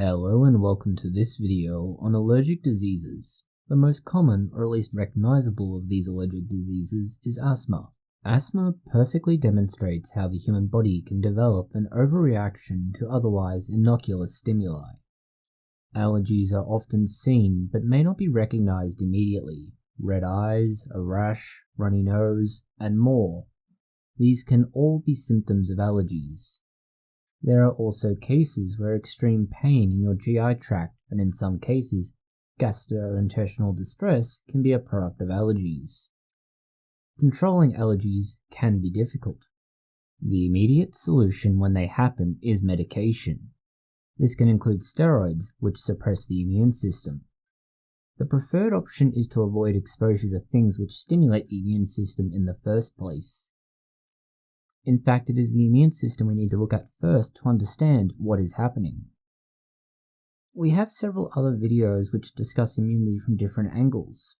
Hello and welcome to this video on allergic diseases. The most common, or at least recognizable of these allergic diseases is asthma. Asthma perfectly demonstrates how the human body can develop an overreaction to otherwise innocuous stimuli. Allergies are often seen but may not be recognized immediately. Red eyes, a rash, runny nose, and more. These can all be symptoms of allergies. There are also cases where extreme pain in your GI tract and in some cases, gastrointestinal distress can be a product of allergies. Controlling allergies can be difficult. The immediate solution when they happen is medication. This can include steroids, which suppress the immune system. The preferred option is to avoid exposure to things which stimulate the immune system in the first place. In fact, it is the immune system we need to look at first to understand what is happening. We have several other videos which discuss immunity from different angles.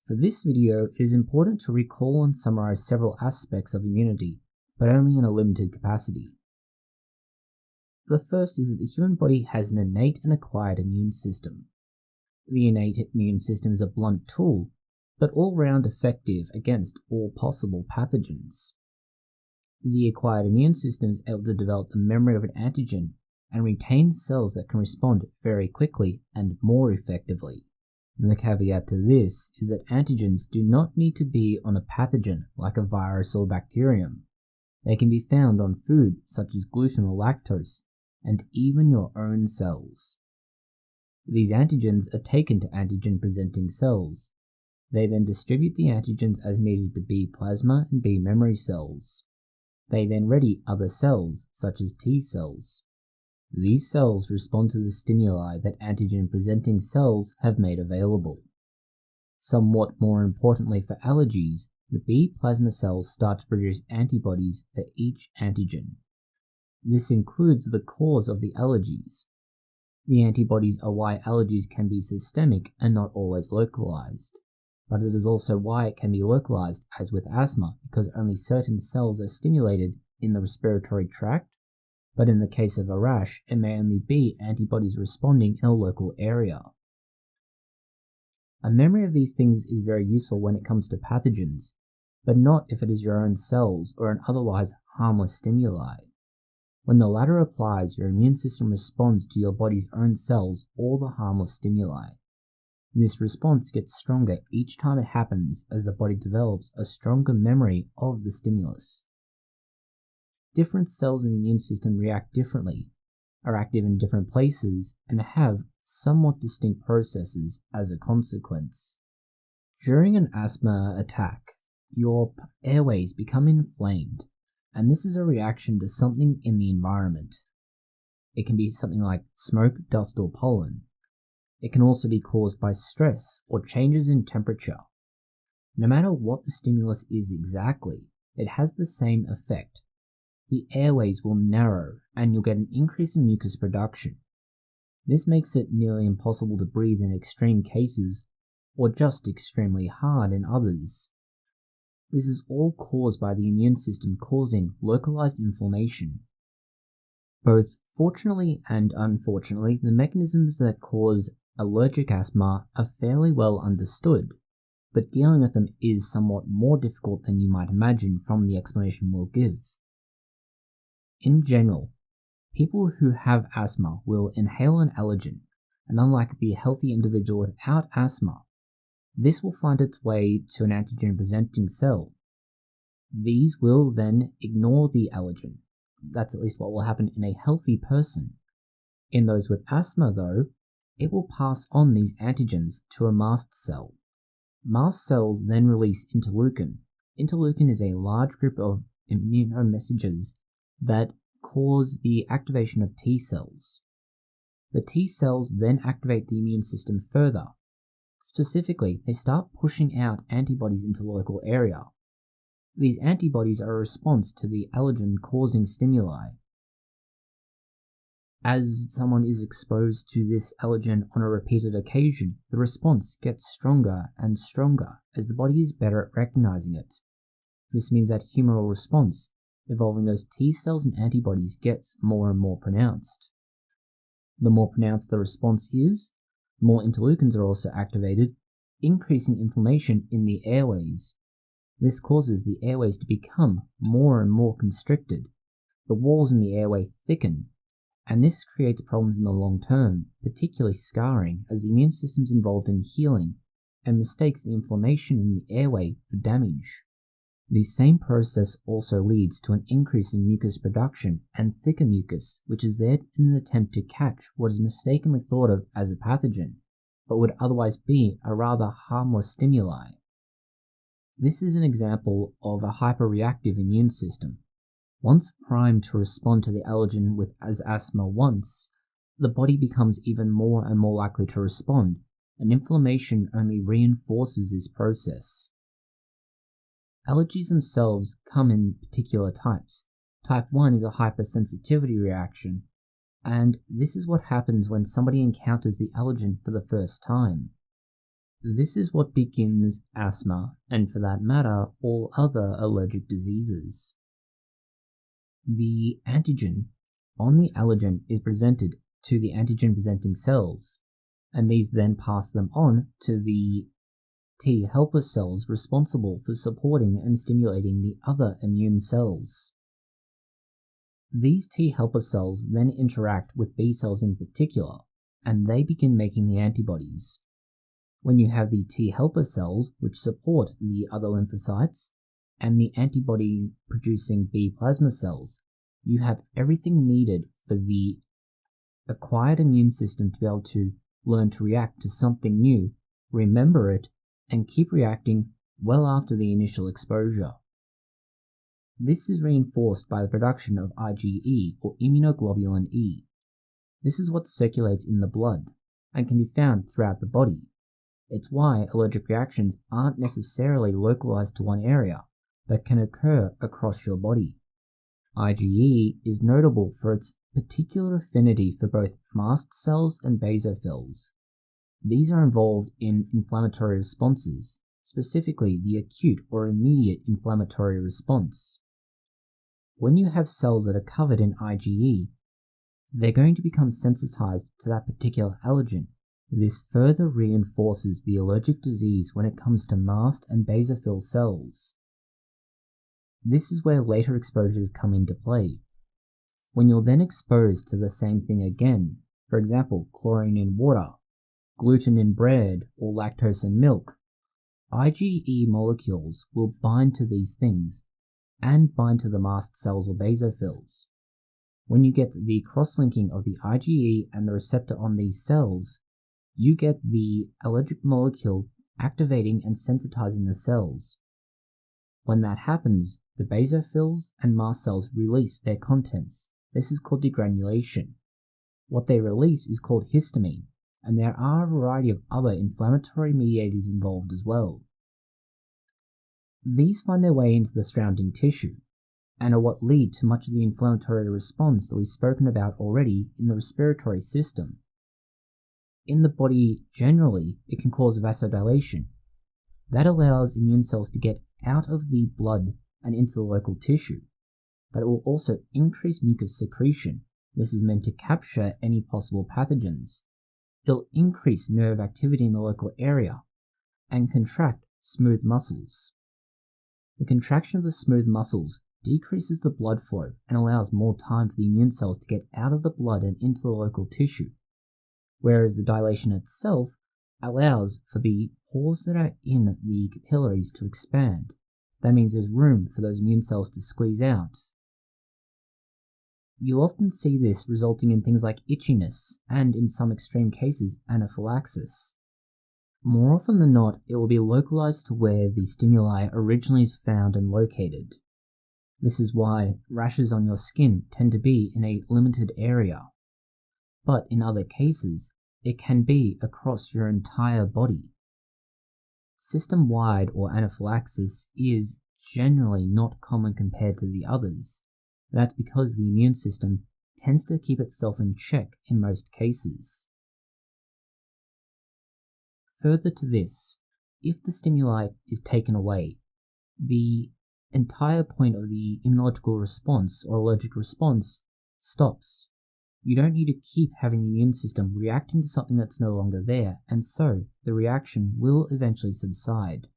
For this video, it is important to recall and summarize several aspects of immunity, but only in a limited capacity. The first is that the human body has an innate and acquired immune system. The innate immune system is a blunt tool, but all-round effective against all possible pathogens. The acquired immune system is able to develop the memory of an antigen and retain cells that can respond very quickly and more effectively. And the caveat to this is that antigens do not need to be on a pathogen like a virus or bacterium. They can be found on food such as gluten or lactose, and even your own cells. These antigens are taken to antigen-presenting cells. They then distribute the antigens as needed to B plasma and B memory cells. They then ready other cells, such as T cells. These cells respond to the stimuli that antigen-presenting cells have made available. Somewhat more importantly for allergies, the B plasma cells start to produce antibodies for each antigen. This includes the cause of the allergies. The antibodies are why allergies can be systemic and not always localized. But it is also why it can be localized, as with asthma, because only certain cells are stimulated in the respiratory tract, but in the case of a rash, it may only be antibodies responding in a local area. A memory of these things is very useful when it comes to pathogens, but not if it is your own cells or an otherwise harmless stimuli. When the latter applies, your immune system responds to your body's own cells or the harmless stimuli. This response gets stronger each time it happens as the body develops a stronger memory of the stimulus. Different cells in the immune system react differently, are active in different places, and have somewhat distinct processes as a consequence. During an asthma attack, your airways become inflamed, and this is a reaction to something in the environment. It can be something like smoke, dust, or pollen. It can also be caused by stress or changes in temperature. No matter what the stimulus is exactly, it has the same effect. The airways will narrow and you'll get an increase in mucus production. This makes it nearly impossible to breathe in extreme cases or just extremely hard in others. This is all caused by the immune system causing localized inflammation. Both fortunately and unfortunately, the mechanisms that cause allergic asthma are fairly well understood, but dealing with them is somewhat more difficult than you might imagine from the explanation we'll give. In general, people who have asthma will inhale an allergen, and unlike the healthy individual without asthma, this will find its way to an antigen-presenting cell. These will then ignore the allergen. That's at least what will happen in a healthy person. In those with asthma, though, it will pass on these antigens to a mast cell. Mast cells then release interleukin. Interleukin is a large group of immunomessengers that cause the activation of T cells. The T cells then activate the immune system further. Specifically, they start pushing out antibodies into the local area. These antibodies are a response to the allergen-causing stimuli. As someone is exposed to this allergen on a repeated occasion, the response gets stronger and stronger as the body is better at recognizing it. This means that humoral response, involving those T cells and antibodies, gets more and more pronounced. The more pronounced the response is, more interleukins are also activated, increasing inflammation in the airways. This causes the airways to become more and more constricted. The walls in the airway thicken, and this creates problems in the long term, particularly scarring, as the immune system is involved in healing and mistakes the inflammation in the airway for damage. The same process also leads to an increase in mucus production and thicker mucus, which is there in an attempt to catch what is mistakenly thought of as a pathogen, but would otherwise be a rather harmless stimuli. This is an example of a hyperreactive immune system. Once primed to respond to the allergen with asthma once, the body becomes even more and more likely to respond, and inflammation only reinforces this process. Allergies themselves come in particular types. Type 1 is a hypersensitivity reaction, and this is what happens when somebody encounters the allergen for the first time. This is what begins asthma, and for that matter, all other allergic diseases. The antigen on the allergen is presented to the antigen-presenting cells, and these then pass them on to the T helper cells responsible for supporting and stimulating the other immune cells. These T helper cells then interact with B cells in particular, and they begin making the antibodies. When you have the T helper cells, which support the other lymphocytes, and the antibody-producing B plasma cells, you have everything needed for the acquired immune system to be able to learn to react to something new, remember it, and keep reacting well after the initial exposure. This is reinforced by the production of IgE, or immunoglobulin E. This is what circulates in the blood, and can be found throughout the body. It's why allergic reactions aren't necessarily localized to one area, but can occur across your body. IgE is notable for its particular affinity for both mast cells and basophils. These are involved in inflammatory responses, specifically the acute or immediate inflammatory response. When you have cells that are covered in IgE, they're going to become sensitized to that particular allergen. This further reinforces the allergic disease when it comes to mast and basophil cells. This is where later exposures come into play. When you're then exposed to the same thing again, for example, chlorine in water, gluten in bread, or lactose in milk, IgE molecules will bind to these things and bind to the mast cells or basophils. When you get the cross-linking of the IgE and the receptor on these cells, you get the allergic molecule activating and sensitizing the cells. When that happens, the basophils and mast cells release their contents. This is called degranulation. What they release is called histamine, and there are a variety of other inflammatory mediators involved as well. These find their way into the surrounding tissue, and are what lead to much of the inflammatory response that we've spoken about already in the respiratory system. In the body generally, it can cause vasodilation. That allows immune cells to get out of the blood and into the local tissue, but it will also increase mucus secretion. This is meant to capture any possible pathogens. It'll increase nerve activity in the local area and contract smooth muscles. The contraction of the smooth muscles decreases the blood flow and allows more time for the immune cells to get out of the blood and into the local tissue, whereas the dilation itself allows for the pores that are in the capillaries to expand. That means there's room for those immune cells to squeeze out. You'll often see this resulting in things like itchiness and, in some extreme cases, anaphylaxis. More often than not, it will be localized to where the stimuli originally is found and located. This is why rashes on your skin tend to be in a limited area. But in other cases, it can be across your entire body. System-wide or anaphylaxis is generally not common compared to the others. That's because the immune system tends to keep itself in check in most cases. Further to this, if the stimuli is taken away, the entire point of the immunological response or allergic response stops. You don't need to keep having the immune system reacting to something that's no longer there, and so the reaction will eventually subside.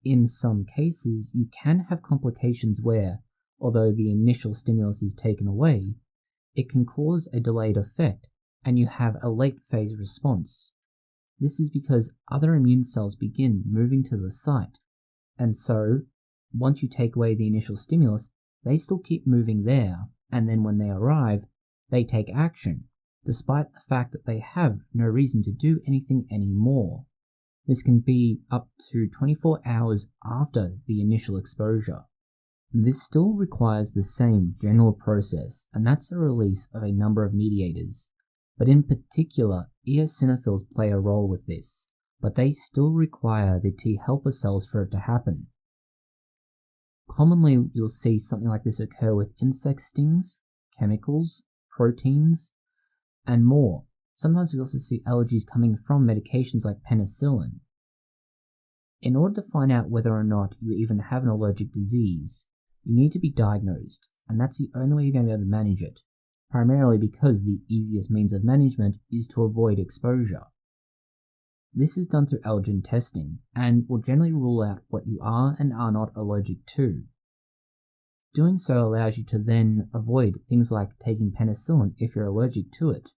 In some cases, you can have complications where, although the initial stimulus is taken away, it can cause a delayed effect and you have a late phase response. This is because other immune cells begin moving to the site, and so once you take away the initial stimulus, they still keep moving there, and then when they arrive, they take action, despite the fact that they have no reason to do anything anymore. This can be up to 24 hours after the initial exposure. This still requires the same general process, and that's the release of a number of mediators. But in particular, eosinophils play a role with this, but they still require the T helper cells for it to happen. Commonly, you'll see something like this occur with insect stings, chemicals, proteins, and more. Sometimes we also see allergies coming from medications like penicillin. In order to find out whether or not you even have an allergic disease, you need to be diagnosed, and that's the only way you're going to be able to manage it, primarily because the easiest means of management is to avoid exposure. This is done through allergen testing, and will generally rule out what you are and are not allergic to. Doing so allows you to then avoid things like taking penicillin if you're allergic to it,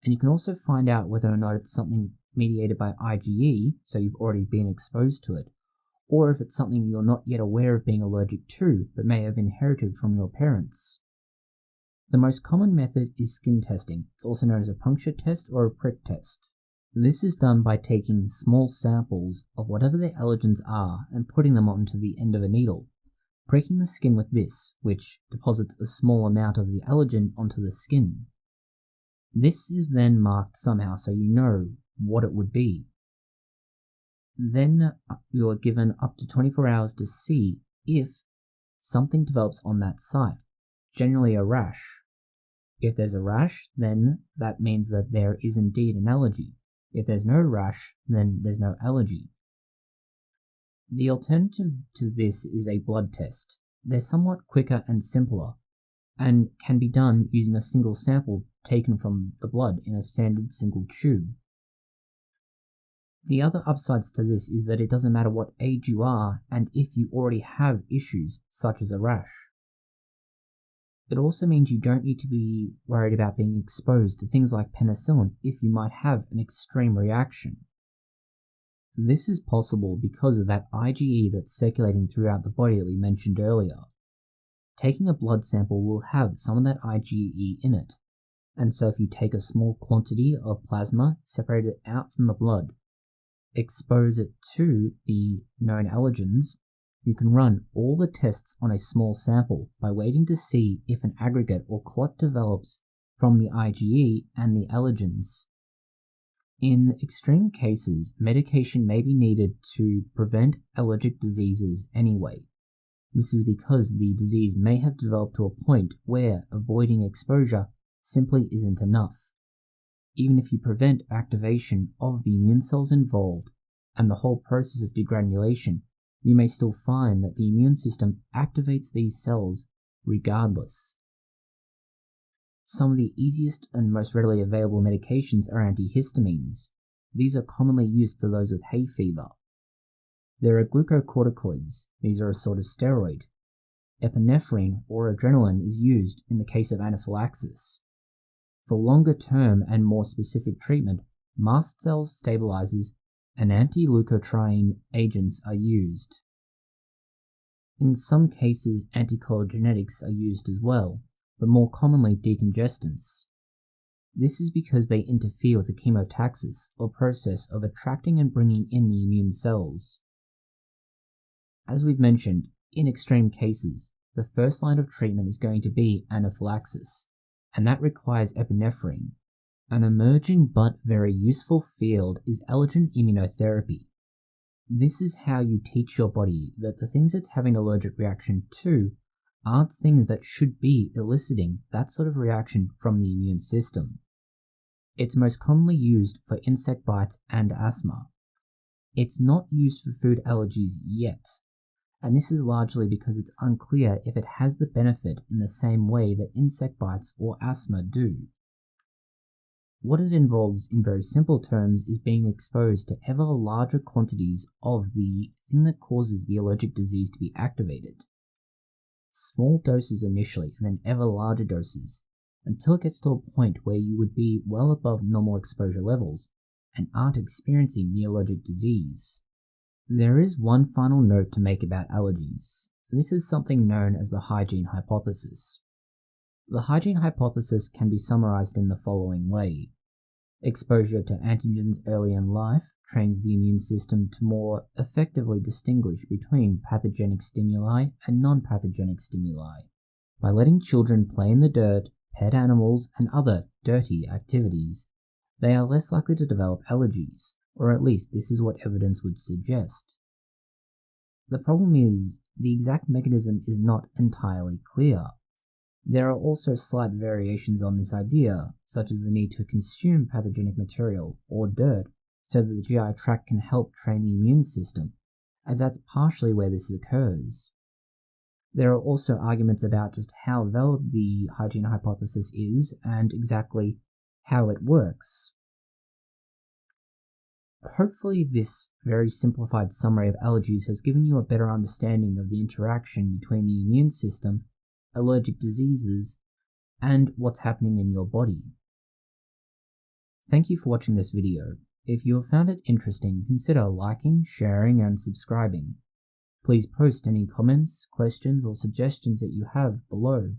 and you can also find out whether or not it's something mediated by IgE, so you've already been exposed to it, or if it's something you're not yet aware of being allergic to, but may have inherited from your parents. The most common method is skin testing. It's also known as a puncture test or a prick test. This is done by taking small samples of whatever their allergens are and putting them onto the end of a needle, pricking the skin with this, which deposits a small amount of the allergen onto the skin. This is then marked somehow so you know what it would be. Then you are given up to 24 hours to see if something develops on that site, generally a rash. If there's a rash, then that means that there is indeed an allergy. If there's no rash, then there's no allergy. The alternative to this is a blood test. They're somewhat quicker and simpler, and can be done using a single sample taken from the blood in a standard single tube. The other upsides to this is that it doesn't matter what age you are and if you already have issues such as a rash. It also means you don't need to be worried about being exposed to things like penicillin if you might have an extreme reaction. This is possible because of that IgE that's circulating throughout the body that we mentioned earlier. Taking a blood sample will have some of that IgE in it, and so if you take a small quantity of plasma, separate it out from the blood, expose it to the known allergens, you can run all the tests on a small sample by waiting to see if an aggregate or clot develops from the IgE and the allergens. In extreme cases, medication may be needed to prevent allergic diseases anyway. This is because the disease may have developed to a point where avoiding exposure simply isn't enough. Even if you prevent activation of the immune cells involved and the whole process of degranulation, you may still find that the immune system activates these cells regardless. Some of the easiest and most readily available medications are antihistamines. These are commonly used for those with hay fever. There are glucocorticoids. These are a sort of steroid. Epinephrine or adrenaline is used in the case of anaphylaxis. For longer term and more specific treatment, mast cell stabilizers and anti-leukotriene agents are used. In some cases, anticholinergics are used as well, but more commonly decongestants. This is because they interfere with the chemotaxis, or process of attracting and bringing in the immune cells. As we've mentioned, in extreme cases, the first line of treatment is going to be anaphylaxis, and that requires epinephrine. An emerging but very useful field is allergen immunotherapy. This is how you teach your body that the things it's having an allergic reaction to aren't things that should be eliciting that sort of reaction from the immune system. It's most commonly used for insect bites and asthma. It's not used for food allergies yet, and this is largely because it's unclear if it has the benefit in the same way that insect bites or asthma do. What it involves in very simple terms is being exposed to ever larger quantities of the thing that causes the allergic disease to be activated. Small doses initially, and then ever larger doses, until it gets to a point where you would be well above normal exposure levels and aren't experiencing the allergic disease. There is one final note to make about allergies. This is something known as the Hygiene Hypothesis. The Hygiene Hypothesis can be summarized in the following way. Exposure to antigens early in life trains the immune system to more effectively distinguish between pathogenic stimuli and non-pathogenic stimuli. By letting children play in the dirt, pet animals, and other dirty activities, they are less likely to develop allergies, or at least this is what evidence would suggest. The problem is, the exact mechanism is not entirely clear. There are also slight variations on this idea, such as the need to consume pathogenic material, or dirt, so that the GI tract can help train the immune system, as that's partially where this occurs. There are also arguments about just how valid the hygiene hypothesis is, and exactly how it works. Hopefully this very simplified summary of allergies has given you a better understanding of the interaction between the immune system, allergic diseases, and what's happening in your body. Thank you for watching this video. If you have found it interesting, consider liking, sharing, and subscribing. Please post any comments, questions, or suggestions that you have below.